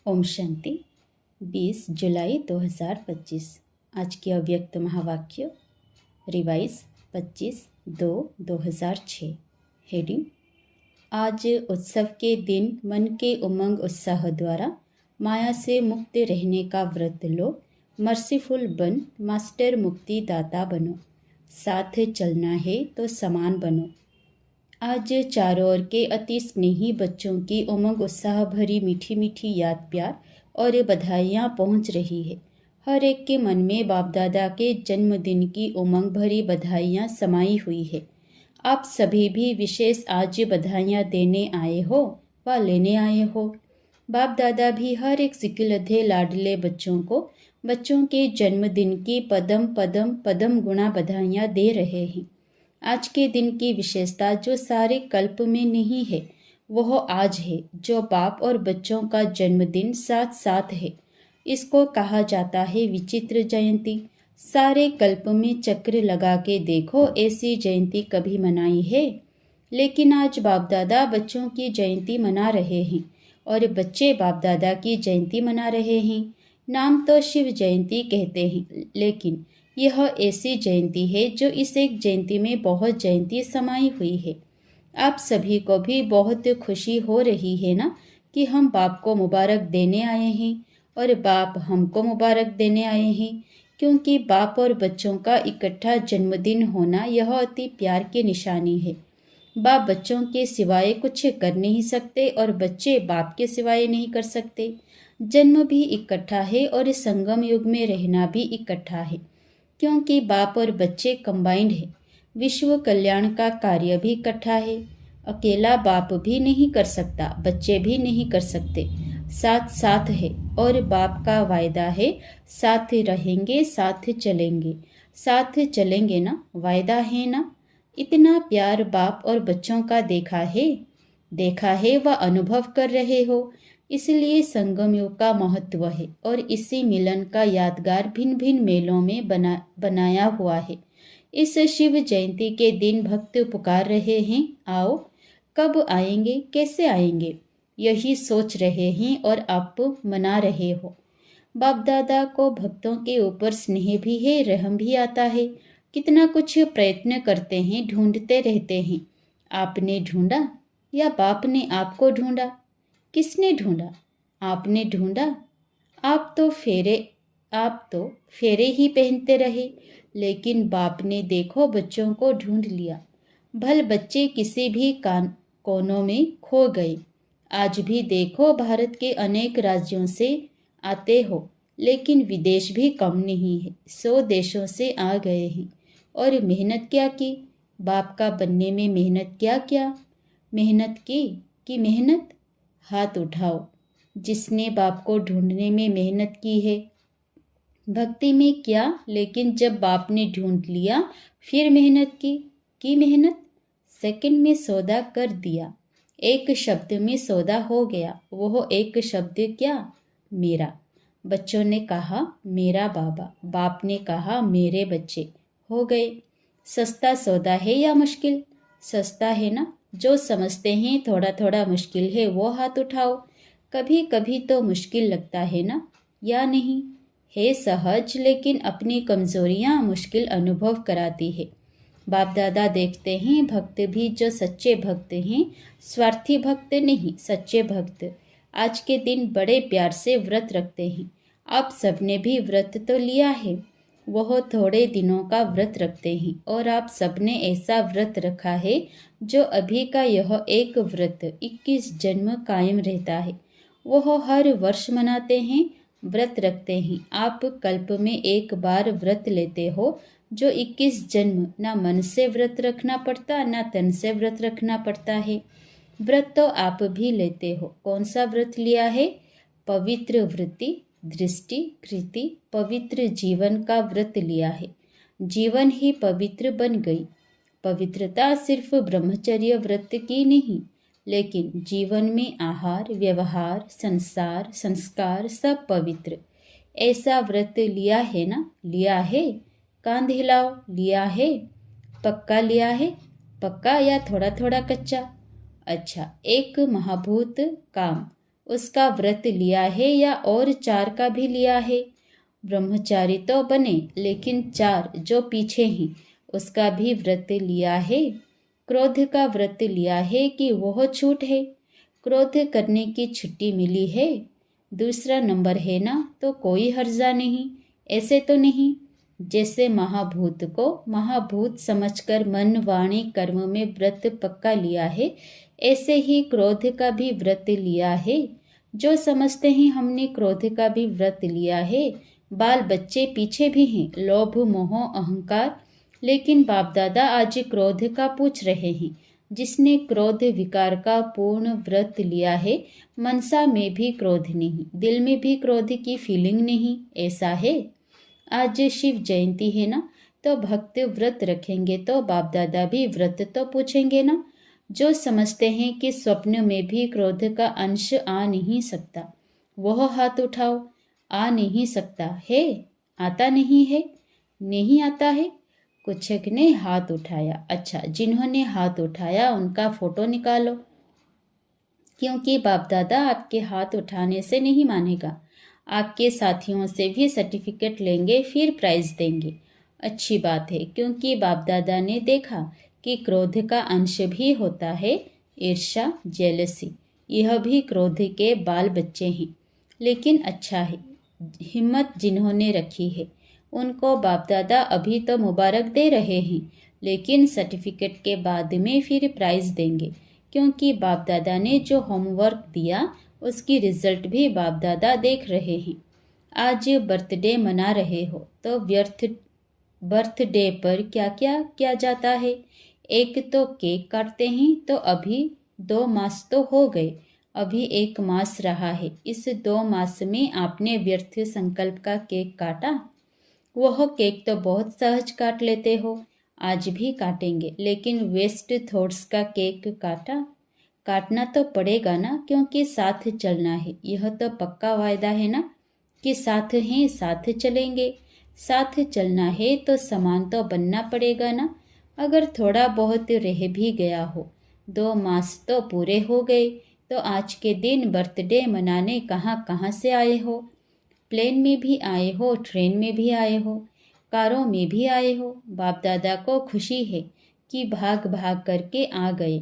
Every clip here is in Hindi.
ओम शांति 20 जुलाई 2025। आज की अव्यक्त महावाक्य रिवाइज 25/2/2006। हेडिंग। आज उत्सव के दिन मन के उमंग उत्साह द्वारा माया से मुक्त रहने का व्रत लो। मर्सीफुल बन, मास्टर मुक्ति दाता बनो। साथ चलना है तो समान बनो। आज चारों ओर के अति स्नेही बच्चों की उमंग उत्साह भरी मीठी मीठी याद प्यार और बधाइयाँ पहुँच रही है। हर एक के मन में बाप दादा के जन्मदिन की उमंग भरी बधाइयाँ समाई हुई है। आप सभी भी विशेष आज बधाइयाँ देने आए हो व लेने आए हो। बाप दादा भी हर एक सिकिलधे लाडले बच्चों के जन्मदिन की पदम पदम पदम गुणा बधाइयाँ दे रहे हैं। आज के दिन की विशेषता जो सारे कल्प में नहीं है वह आज है, जो बाप और बच्चों का जन्मदिन साथ साथ है। इसको कहा जाता है विचित्र जयंती। सारे कल्प में चक्र लगा के देखो, ऐसी जयंती कभी मनाई है? लेकिन आज बाप दादा बच्चों की जयंती मना रहे हैं और बच्चे बाप दादा की जयंती मना रहे हैं। नाम तो शिव जयंती कहते हैं, लेकिन यह ऐसी जयंती है जो इस एक जयंती में बहुत जयंती समाई हुई है। आप सभी को भी बहुत खुशी हो रही है ना कि हम बाप को मुबारक देने आए हैं और बाप हमको मुबारक देने आए हैं, क्योंकि बाप और बच्चों का इकट्ठा जन्मदिन होना यह अति प्यार की निशानी है। बाप बच्चों के सिवाय कुछ कर नहीं सकते और बच्चे बाप के सिवाय नहीं कर सकते। जन्म भी इकट्ठा है और संगम युग में रहना भी इकट्ठा है, क्योंकि बाप और बच्चे कंबाइंड है। विश्व कल्याण का कार्य भी इकट्ठा है। अकेला बाप भी नहीं कर सकता, बच्चे भी नहीं कर सकते। साथ साथ है और बाप का वायदा है, साथ रहेंगे साथ चलेंगे। साथ चलेंगे ना, वायदा है ना। इतना प्यार बाप और बच्चों का देखा है व अनुभव कर रहे हो। इसलिए संगम युग का महत्व है और इसी मिलन का यादगार भिन्न भिन्न मेलों में बनाया हुआ है। इस शिव जयंती के दिन भक्त पुकार रहे हैं, आओ। कब आएंगे, कैसे आएंगे, यही सोच रहे हैं और आप मना रहे हो। बाप दादा को भक्तों के ऊपर स्नेह भी है, रहम भी आता है। कितना कुछ प्रयत्न करते हैं, ढूंढते रहते हैं। आपने ढूंढा या बाप ने आपको ढूंढा? किसने ढूंढा? आपने ढूंढा। आप तो फेरे ही पहनते रहे, लेकिन बाप ने देखो बच्चों को ढूंढ लिया। भल बच्चे किसी भी कोनों में खो गए। आज भी देखो भारत के अनेक राज्यों से आते हो, लेकिन विदेश भी कम नहीं है। 100 देशों से आ गए हैं और मेहनत क्या की? बाप का बनने में मेहनत क्या मेहनत की मेहनत? हाथ उठाओ जिसने बाप को ढूंढने में मेहनत की है। भक्ति में क्या, लेकिन जब बाप ने ढूंढ लिया फिर मेहनत की मेहनत? सेकंड में सौदा कर दिया, एक शब्द में सौदा हो गया। वो एक शब्द क्या? मेरा। बच्चों ने कहा मेरा बाबा, बाप ने कहा मेरे बच्चे। हो गए। सस्ता सौदा है या मुश्किल? सस्ता है ना। जो समझते हैं थोड़ा थोड़ा मुश्किल है वो हाथ उठाओ। कभी कभी तो मुश्किल लगता है ना, या नहीं? है सहज, लेकिन अपनी कमजोरियां मुश्किल अनुभव कराती है। बाप दादा देखते हैं भक्त भी जो सच्चे भक्त हैं, स्वार्थी भक्त नहीं, सच्चे भक्त आज के दिन बड़े प्यार से व्रत रखते हैं। आप सबने भी व्रत तो लिया है, वह थोड़े दिनों का व्रत रखते हैं और आप सबने ऐसा व्रत रखा है जो अभी का यह एक व्रत 21 जन्म कायम रहता है। वह हर वर्ष मनाते हैं, व्रत रखते हैं। आप कल्प में एक बार व्रत लेते हो जो 21 जन्म। ना मन से व्रत रखना पड़ता, ना तन से व्रत रखना पड़ता है। व्रत तो आप भी लेते हो। कौन सा व्रत लिया है? पवित्र वृत्ति, दृष्टि, कृति, पवित्र जीवन का व्रत लिया है। जीवन ही पवित्र बन गई। पवित्रता सिर्फ ब्रह्मचर्य व्रत की नहीं, लेकिन जीवन में आहार, व्यवहार, संसार, संस्कार सब पवित्र। ऐसा व्रत लिया है ना? लिया है। कांध हिलाओ। लिया है। पक्का लिया है? पक्का या थोड़ा थोड़ा कच्चा? अच्छा, एक महाभूत काम उसका व्रत लिया है या और 4 का भी लिया है? ब्रह्मचारी तो बने, लेकिन 4 जो पीछे हैं उसका भी व्रत लिया है? क्रोध का व्रत लिया है कि वह छूट है? क्रोध करने की छुट्टी मिली है? दूसरा नंबर है ना, तो कोई हर्जा नहीं। ऐसे तो नहीं। जैसे महाभूत को महाभूत समझकर मन वाणी कर्म में व्रत पक्का लिया है, ऐसे ही क्रोध का भी व्रत लिया है। जो समझते हैं हमने क्रोध का भी व्रत लिया है। बाल बच्चे पीछे भी हैं, लोभ मोह अहंकार, लेकिन बाप दादा आज क्रोध का पूछ रहे हैं। जिसने क्रोध विकार का पूर्ण व्रत लिया है, मनसा में भी क्रोध नहीं, दिल में भी क्रोध की फीलिंग नहीं, ऐसा है। आज शिव जयंती है ना, तो भक्त व्रत रखेंगे तो बाप दादा भी व्रत तो पूछेंगे ना। जो समझते हैं कि स्वप्न में भी क्रोध का अंश आ नहीं सकता, वह हाथ उठाओ। आ नहीं सकता है? आता नहीं है? नहीं आता है? कुछ ने हाथ उठाया। अच्छा, जिन्होंने हाथ उठाया उनका फोटो निकालो, क्योंकि बाप दादा आपके हाथ उठाने से नहीं मानेगा। आपके साथियों से भी सर्टिफिकेट लेंगे, फिर प्राइज देंगे। अच्छी बात है, क्योंकि बाप दादा ने देखा कि क्रोध का अंश भी होता है, ईर्ष्या, जेलसी। यह भी क्रोध के बाल बच्चे हैं। लेकिन अच्छा है, हिम्मत जिन्होंने रखी है उनको बाप दादा अभी तो मुबारक दे रहे हैं, लेकिन सर्टिफिकेट के बाद में फिर प्राइज देंगे, क्योंकि बाप दादा ने जो होमवर्क दिया उसकी रिजल्ट भी बाप दादा देख रहे हैं। आज बर्थडे मना रहे हो तो बर्थडे पर क्या क्या किया जाता है? एक तो केक काटते हैं, तो अभी 2 मास तो हो गए, अभी 1 मास रहा है। इस 2 मास में आपने व्यर्थ संकल्प का केक काटा? वह केक तो बहुत सहज काट लेते हो, आज भी काटेंगे, लेकिन वेस्ट थॉट्स का केक काटा? काटना तो पड़ेगा ना, क्योंकि साथ चलना है। यह तो पक्का वायदा है ना कि साथ हैं, साथ चलेंगे। साथ चलना है तो समान तो बनना पड़ेगा ना। अगर थोड़ा बहुत रह भी गया हो, 2 मास तो पूरे हो गए, तो आज के दिन बर्थडे मनाने कहाँ कहाँ से आए हो? प्लेन में भी आए हो, ट्रेन में भी आए हो, कारों में भी आए हो। बाप दादा को खुशी है कि भाग भाग करके आ गए,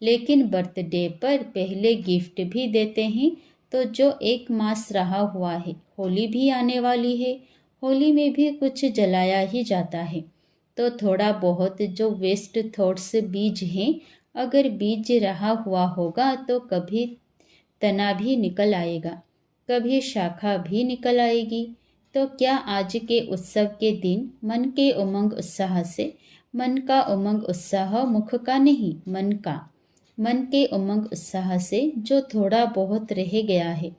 लेकिन बर्थडे पर पहले गिफ्ट भी देते हैं। तो जो 1 मास रहा हुआ है, होली भी आने वाली है, होली में भी कुछ जलाया ही जाता है। तो थोड़ा बहुत जो वेस्ट थॉट्स बीज हैं, अगर बीज रहा हुआ होगा तो कभी तना भी निकल आएगा, कभी शाखा भी निकल आएगी। तो क्या आज के उत्सव के दिन मन के उमंग उत्साह से, मन का उमंग उत्साह मुख का नहीं, मन का, मन के उमंग उत्साह से जो थोड़ा बहुत रह गया है,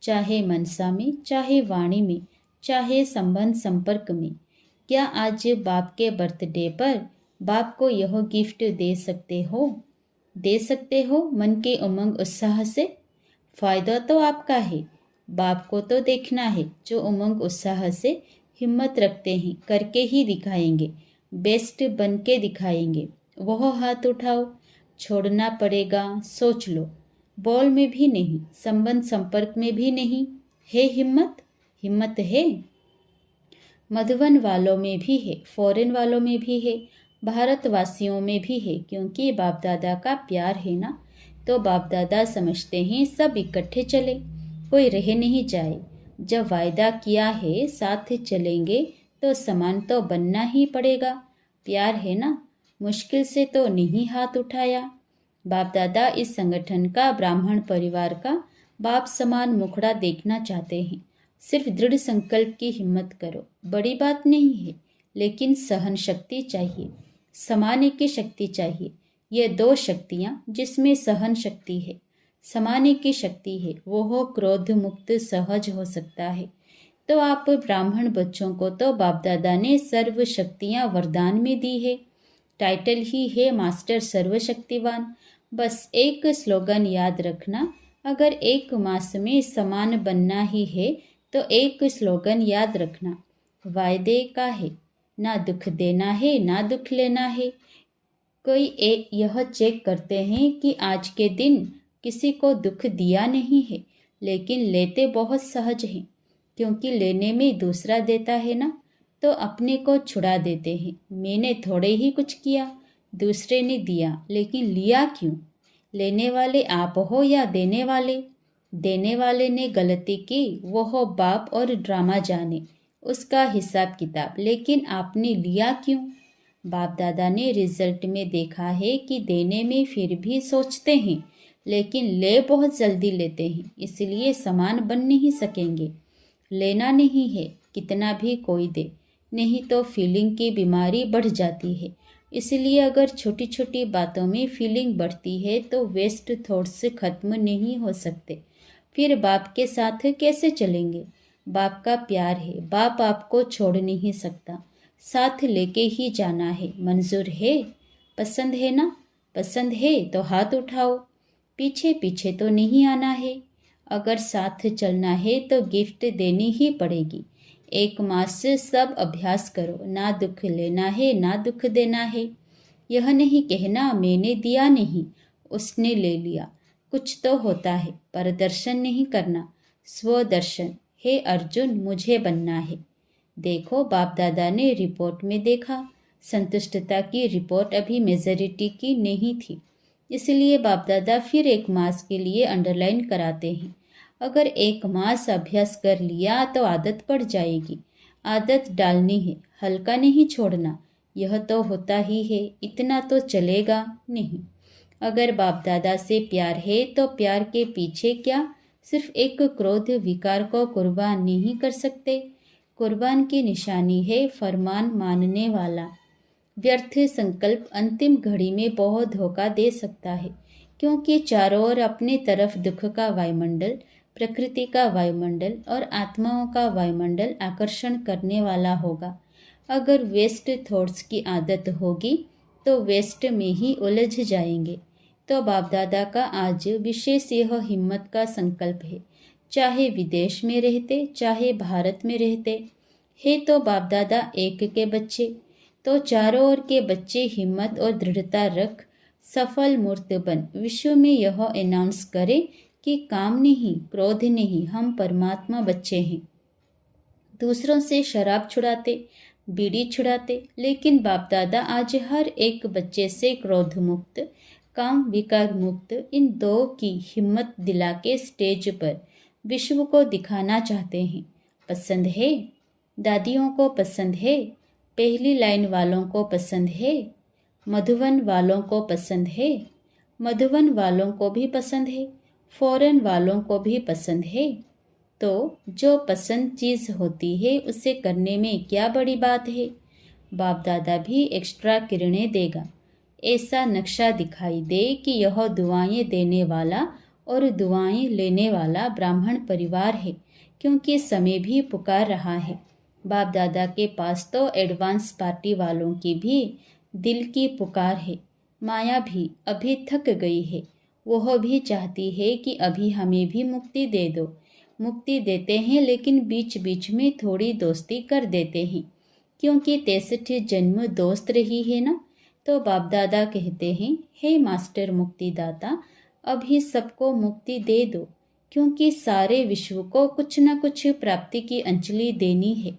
चाहे मनसा में, चाहे वाणी में, चाहे संबंध संपर्क में, क्या आज बाप के बर्थडे पर बाप को यह गिफ्ट दे सकते हो? दे सकते हो मन के उमंग उत्साह से? फायदा तो आपका है। बाप को तो देखना है, जो उमंग उत्साह से हिम्मत रखते हैं, करके ही दिखाएंगे, बेस्ट बन के दिखाएंगे। वह हाथ उठाओ। छोड़ना पड़ेगा, सोच लो। बॉल में भी नहीं, संबंध संपर्क में भी नहीं है हिम्मत? हिम्मत है। मधुबन वालों में भी है, फॉरेन वालों में भी है, भारतवासियों में भी है, क्योंकि बाप दादा का प्यार है ना। तो बाप दादा समझते हैं सब इकट्ठे चले, कोई रह नहीं जाए। जब वायदा किया है साथ चलेंगे, तो समान तो बनना ही पड़ेगा। प्यार है ना, मुश्किल से तो नहीं हाथ उठाया। बाप दादा इस संगठन का, ब्राह्मण परिवार का बाप समान मुखड़ा देखना चाहते हैं। सिर्फ दृढ़ संकल्प की हिम्मत करो, बड़ी बात नहीं है, लेकिन सहन शक्ति चाहिए, समाने की शक्ति चाहिए। ये 2 शक्तियाँ जिसमें सहन शक्ति है, समाने की शक्ति है, वो हो क्रोध मुक्त सहज हो सकता है। तो आप ब्राह्मण बच्चों को तो बाप दादा ने सर्व शक्तियाँ वरदान में दी है। टाइटल ही है मास्टर सर्वशक्तिवान। बस एक स्लोगन याद रखना, अगर 1 मास में समान बनना ही है तो एक स्लोगन याद रखना, वायदे का है, ना दुख देना है ना दुख लेना है। कोई यह चेक करते हैं कि आज के दिन किसी को दुख दिया नहीं है, लेकिन लेते बहुत सहज हैं, क्योंकि लेने में दूसरा देता है ना, तो अपने को छुड़ा देते हैं। मैंने थोड़े ही कुछ किया, दूसरे ने दिया, लेकिन लिया क्यों? लेने वाले आप हो या देने वाले? देने वाले ने गलती की, वो हो बाप और ड्रामा जाने उसका हिसाब किताब, लेकिन आपने लिया क्यों? बाप दादा ने रिजल्ट में देखा है कि देने में फिर भी सोचते हैं, लेकिन ले बहुत जल्दी लेते हैं, इसलिए समान बन नहीं सकेंगे। लेना नहीं है कितना भी कोई दे, नहीं तो फीलिंग की बीमारी बढ़ जाती है। इसलिए अगर छोटी छोटी बातों में फीलिंग बढ़ती है तो वेस्ट थॉट्स खत्म नहीं हो सकते। फिर बाप के साथ कैसे चलेंगे? बाप का प्यार है, बाप आपको छोड़ नहीं सकता, साथ लेके ही जाना है। मंजूर है? पसंद है ना? पसंद है तो हाथ उठाओ। पीछे पीछे तो नहीं आना है। अगर साथ चलना है तो गिफ्ट देनी ही पड़ेगी। 1 मास से सब अभ्यास करो, ना दुख लेना है ना दुख देना है। यह नहीं कहना मैंने दिया नहीं, उसने ले लिया। कुछ तो होता है, प्रदर्शन नहीं करना, स्वदर्शन। हे अर्जुन, मुझे बनना है। देखो, बाप दादा ने रिपोर्ट में देखा, संतुष्टता की रिपोर्ट अभी मेजॉरिटी की नहीं थी, इसलिए बाप दादा फिर 1 मास के लिए अंडरलाइन कराते हैं। अगर 1 मास अभ्यास कर लिया तो आदत पड़ जाएगी। आदत डालनी है, हल्का नहीं छोड़ना। यह तो होता ही है, इतना तो चलेगा नहीं। अगर बाप दादा से प्यार है तो प्यार के पीछे क्या सिर्फ एक क्रोध विकार को कुर्बान नहीं कर सकते? कुर्बान की निशानी है फरमान मानने वाला। व्यर्थ संकल्प अंतिम घड़ी में बहुत धोखा दे सकता है, क्योंकि चारों ओर अपने तरफ दुख का वायुमंडल, प्रकृति का वायुमंडल और आत्माओं का वायुमंडल आकर्षण करने वाला होगा। अगर वेस्ट थॉट्स की आदत होगी तो वेस्ट में ही उलझ जाएंगे। तो बाप दादा का आज विशेष यह हिम्मत का संकल्प है, चाहे विदेश में रहते चाहे भारत में रहते हे तो बाप दादा एक के बच्चे, तो चारों ओर के बच्चे हिम्मत और दृढ़ता रख सफल मूर्त बन विश्व में यह अनाउंस करे कि काम नहीं, क्रोध नहीं, हम परमात्मा बच्चे हैं। दूसरों से शराब छुड़ाते, बीड़ी छुड़ाते, लेकिन बाप दादा आज हर एक बच्चे से क्रोध मुक्त, काम विकार मुक्त इन दो की हिम्मत दिला के स्टेज पर विश्व को दिखाना चाहते हैं। पसंद है? दादियों को पसंद है? पहली लाइन वालों को पसंद है? मधुवन वालों को पसंद है? मधुवन वालों को भी पसंद है, फॉरेन वालों को भी पसंद है। तो जो पसंद चीज़ होती है उसे करने में क्या बड़ी बात है? बाप दादा भी एक्स्ट्रा किरणें देगा, ऐसा नक्शा दिखाई दे कि यह दुआएं देने वाला और दुआएं लेने वाला ब्राह्मण परिवार है, क्योंकि समय भी पुकार रहा है। बाप दादा के पास तो एडवांस पार्टी वालों की भी दिल की पुकार है। माया भी अभी थक गई है, वह भी चाहती है कि अभी हमें भी मुक्ति दे दो। मुक्ति देते हैं लेकिन बीच बीच में थोड़ी दोस्ती कर देते हैं, क्योंकि 63 जन्म दोस्त रही है ना। तो बाप दादा कहते हैं, हे मास्टर मुक्तिदाता, अभी सबको मुक्ति दे दो, क्योंकि सारे विश्व को कुछ न कुछ प्राप्ति की अंजलि देनी है।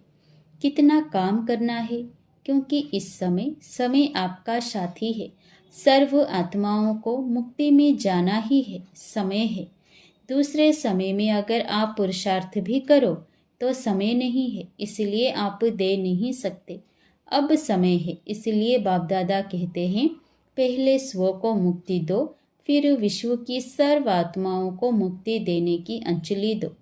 कितना काम करना है, क्योंकि इस समय आपका साथी है। सर्व आत्माओं को मुक्ति में जाना ही है, समय है। दूसरे समय में अगर आप पुरुषार्थ भी करो तो समय नहीं है, इसलिए आप दे नहीं सकते। अब समय है, इसलिए बाप दादा कहते हैं, पहले स्व को मुक्ति दो, फिर विश्व की सर्व आत्माओं को मुक्ति देने की अंजलि दो।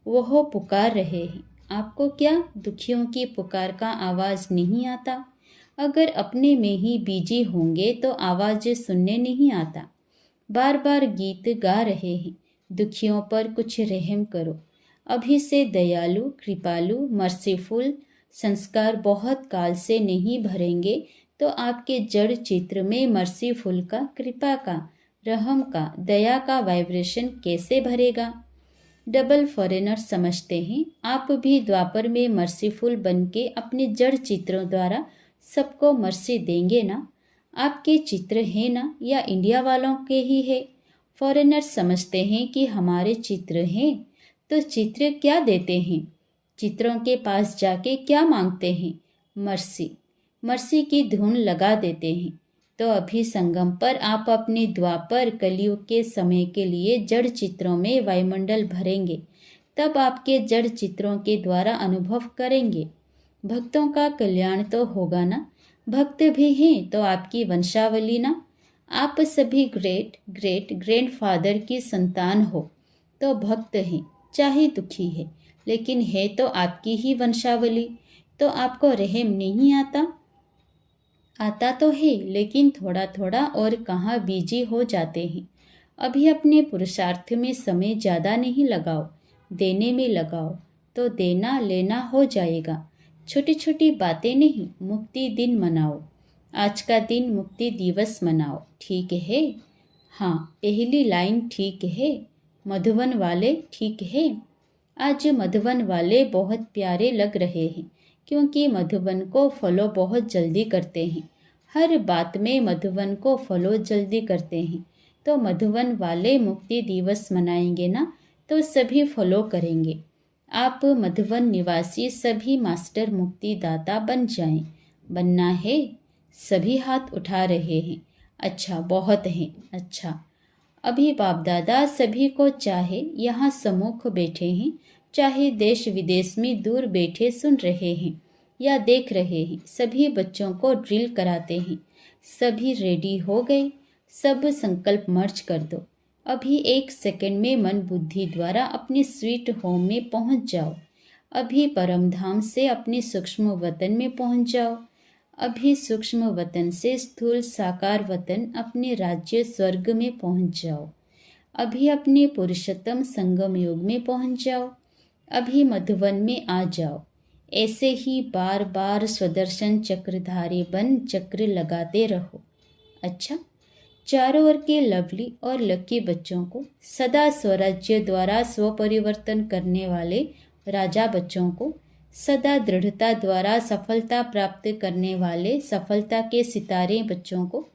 वह पुकार रहे हैं। आपको क्या दुखियों की पुकार का आवाज़ नहीं आता? अगर अपने में ही बीजी होंगे तो आवाज़ सुनने नहीं आता। बार बार गीत गा रहे हैं, दुखियों पर कुछ रहम करो। अभी से दयालु, कृपालु, मर्सीफुल संस्कार बहुत काल से नहीं भरेंगे तो आपके जड़ चित्र में मर्सीफुल का, कृपा का, रहम का, दया का वाइब्रेशन कैसे भरेगा? डबल फॉरेनर समझते हैं, आप भी द्वापर में मर्सीफुल बन के अपने जड़ चित्रों द्वारा सबको मर्सी देंगे ना? आपके चित्र हैं ना, या इंडिया वालों के ही है? फॉरेनर समझते हैं कि हमारे चित्र हैं, तो चित्र क्या देते हैं? चित्रों के पास जाके क्या मांगते हैं? मर्सी, मर्सी की धुन लगा देते हैं। तो अभी संगम पर आप अपने द्वापर कलयुग के समय के लिए जड़ चित्रों में वायुमंडल भरेंगे। तब आपके जड़ चित्रों के द्वारा अनुभव करेंगे। भक्तों का कल्याण तो होगा ना। भक्त भी हैं तो आपकी वंशावली ना। आप सभी ग्रेट ग्रेट ग्रैंडफादर की संतान हो तो भक्त हैं, चाहे दुखी है, लेकिन है तो आपकी ही वंशावली। तो आपको रहम नहीं आता? आता तो है, लेकिन थोड़ा थोड़ा और कहाँ बिजी हो जाते हैं। अभी अपने पुरुषार्थ में समय ज़्यादा नहीं लगाओ, देने में लगाओ, तो देना लेना हो जाएगा। छोटी छोटी बातें नहीं, मुक्ति दिन मनाओ। आज का दिन मुक्ति दिवस मनाओ, ठीक है? हाँ, पहली लाइन ठीक है। मधुबन वाले ठीक है। आज मधुबन वाले बहुत प्यारे लग रहे हैं, क्योंकि मधुबन को फॉलो बहुत जल्दी करते हैं। हर बात में मधुबन को फॉलो जल्दी करते हैं। तो मधुबन वाले मुक्ति दिवस मनाएंगे ना, तो सभी फॉलो करेंगे। आप मधुबन निवासी सभी मास्टर मुक्तिदाता बन जाएं। बनना है? सभी हाथ उठा रहे हैं। अच्छा, बहुत हैं। अच्छा, अभी बाप दादा सभी को चाहे यहाँ सम्मुख बैठे हैं, चाहे देश विदेश में दूर बैठे सुन रहे हैं या देख रहे हैं, सभी बच्चों को ड्रिल कराते हैं। सभी रेडी हो गए? सब संकल्प मर्ज कर दो। अभी 1 सेकंड में मन बुद्धि द्वारा अपने स्वीट होम में पहुंच जाओ। अभी परमधाम से अपने सूक्ष्म वतन में पहुंच जाओ। अभी सूक्ष्म वतन से स्थूल साकार वतन अपने राज्य स्वर्ग में पहुंच जाओ। अभी अपने पुरुषोत्तम संगम युग में पहुंच जाओ। अभी मधुवन में आ जाओ। ऐसे ही बार बार स्वदर्शन चक्रधारी बन चक्र लगाते रहो। अच्छा, चारों ओर के लवली और लकी बच्चों को, सदा स्वराज्य द्वारा स्वपरिवर्तन करने वाले राजा बच्चों को, सदा दृढ़ता द्वारा सफलता प्राप्त करने वाले सफलता के सितारे बच्चों को,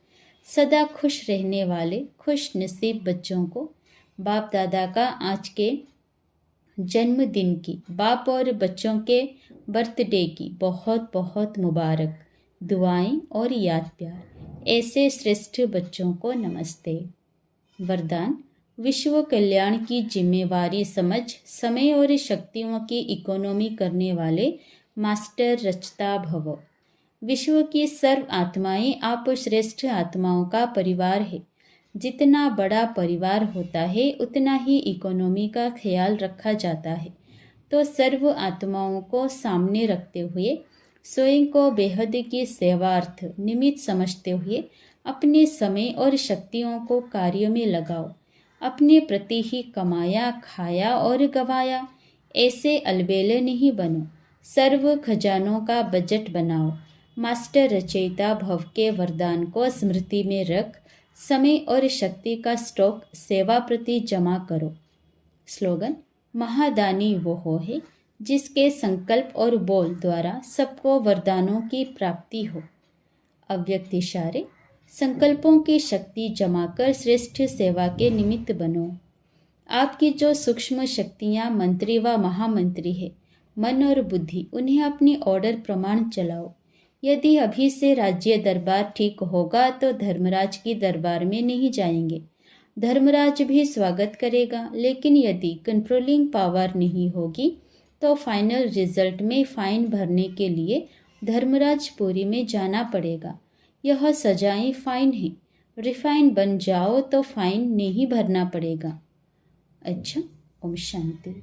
सदा खुश रहने वाले खुश नसीब बच्चों को, बाप दादा का आज के जन्मदिन की, बाप और बच्चों के बर्थडे की बहुत बहुत मुबारक दुआएं और याद प्यार। ऐसे श्रेष्ठ बच्चों को नमस्ते। वरदान: विश्व कल्याण की जिम्मेवारी समझ समय और शक्तियों की इकोनॉमी करने वाले मास्टर रचता भव। विश्व की सर्व आत्माएं आप श्रेष्ठ आत्माओं का परिवार है। जितना बड़ा परिवार होता है उतना ही इकोनॉमी का ख्याल रखा जाता है। तो सर्व आत्माओं को सामने रखते हुए स्वयं को बेहद की सेवार्थ निमित्त समझते हुए अपने समय और शक्तियों को कार्य में लगाओ। अपने प्रति ही कमाया, खाया और गवाया, ऐसे अलबेले नहीं बनो। सर्व खजानों का बजट बनाओ। मास्टर रचयिता भव के वरदान को स्मृति में रख समय और शक्ति का स्टॉक सेवा प्रति जमा करो। स्लोगन: महादानी वो है जिसके संकल्प और बोल द्वारा सबको वरदानों की प्राप्ति हो। अव्यक्त इशारे: संकल्पों की शक्ति जमा कर श्रेष्ठ सेवा के निमित्त बनो। आपकी जो सूक्ष्म शक्तियाँ मंत्री व महामंत्री है, मन और बुद्धि, उन्हें अपनी ऑर्डर प्रमाण चलाओ। यदि अभी से राज्य दरबार ठीक होगा तो धर्मराज की दरबार में नहीं जाएंगे। धर्मराज भी स्वागत करेगा, लेकिन यदि कंट्रोलिंग पावर नहीं होगी तो फाइनल रिजल्ट में फाइन भरने के लिए धर्मराजपुरी में जाना पड़ेगा। यह सजाएं फाइन है। रिफाइन बन जाओ तो फाइन नहीं भरना पड़ेगा। अच्छा, ओम शांति।